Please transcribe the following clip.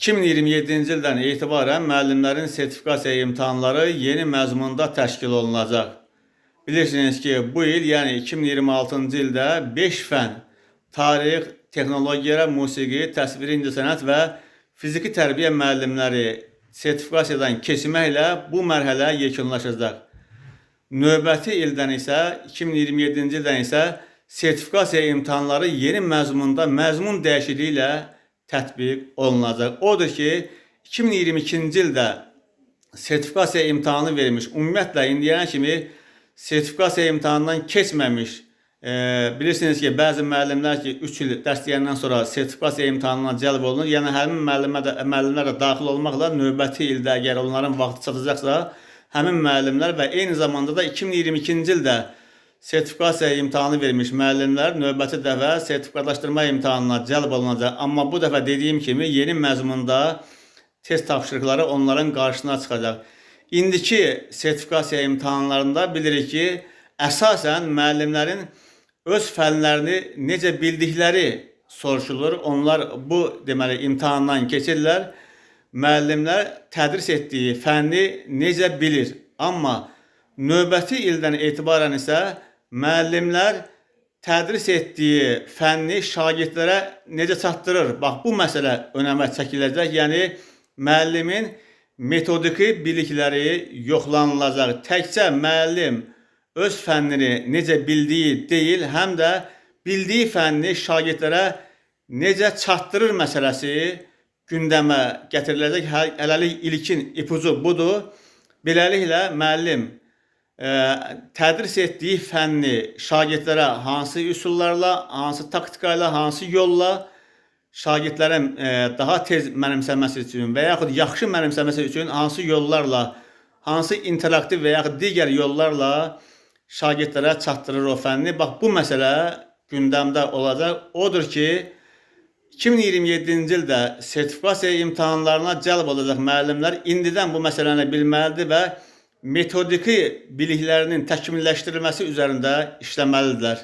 2027-ci ildən etibarən müəllimlərin sertifikasiya imtahanları yeni məzmunda təşkil olunacaq. Bilirsiniz ki, bu il, yəni 2026-cı ildə 5 fən, tarix, texnologiya, musiqi, təsviri incəsənət və fiziki tərbiyə müəllimləri sertifikasiyadan keçməklə bu mərhələ yekunlaşacaq. Növbəti ildən isə, 2027-ci ildən isə sertifikasiya imtahanları yeni məzmunda, məzmun dəyişikliyi ilə tətbiq olunacaq. Odur ki, 2022-ci ildə sertifikasiya imtahanı vermiş, ümumiyyətlə indiyənə kimi sertifikasiya imtahanından keçməmiş, bilirsiniz ki, bəzi müəllimlər ki, 3 il dərs deyəndən sonra sertifikasiya imtahanına cəlb olunur. Yəni, həmin müəllimlər də daxil olmaqla növbəti ildə əgər onların vaxtı çatacaqsa, həmin müəllimlər və eyni zamanda da 2022-ci ildə sertifikasiya imtahanı vermiş müəllimlər növbəti dəfə sertifikatlaşdırma imtahanına cəlb olunacaq. Amma bu dəfə dediyim kimi yeni məzmunda test tapşırıqları onların qarşısına çıxacaq. İndiki sertifikasiya imtahanlarında bilirik ki, əsasən müəllimlərin öz fənlərini necə bildikləri soruşulur. Onlar bu deməli imtahandan keçirlər. Müəllimlər tədris etdiyi fənni necə bilir. Amma növbəti ildən etibarən isə müəllimlər tədris etdiyi fənni şagirdlərə necə çatdırır? Bax, bu məsələ önəmə çəkiləcək. Yəni, müəllimin metodiki bilikləri yoxlanılacaq. Təkcə müəllim öz fənnini necə bildiyi deyil, həm də bildiyi fənni şagirdlərə necə çatdırır məsələsi gündəmə gətiriləcək. Hələlik ilkin ipucu budur. Beləliklə, müəllim tədris etdiyi fənni şagirdlərə hansı üsullarla, hansı taktikayla, hansı yolla şagirdlərin daha tez mənimsəməsi üçün və yaxud yaxşı mənimsəməsi üçün hansı yollarla, hansı interaktiv və yaxud digər yollarla şagirdlərə çatdırır o fənni. Bax, bu məsələ gündəmdə olacaq. Odur ki, 2027-ci ildə sertifikasiya imtahanlarına cəlb olacaq müəllimlər indidən bu məsələni bilməlidir və metodiki biliklərinin təkmilləşdirilməsi üzərində işləməlidirlər.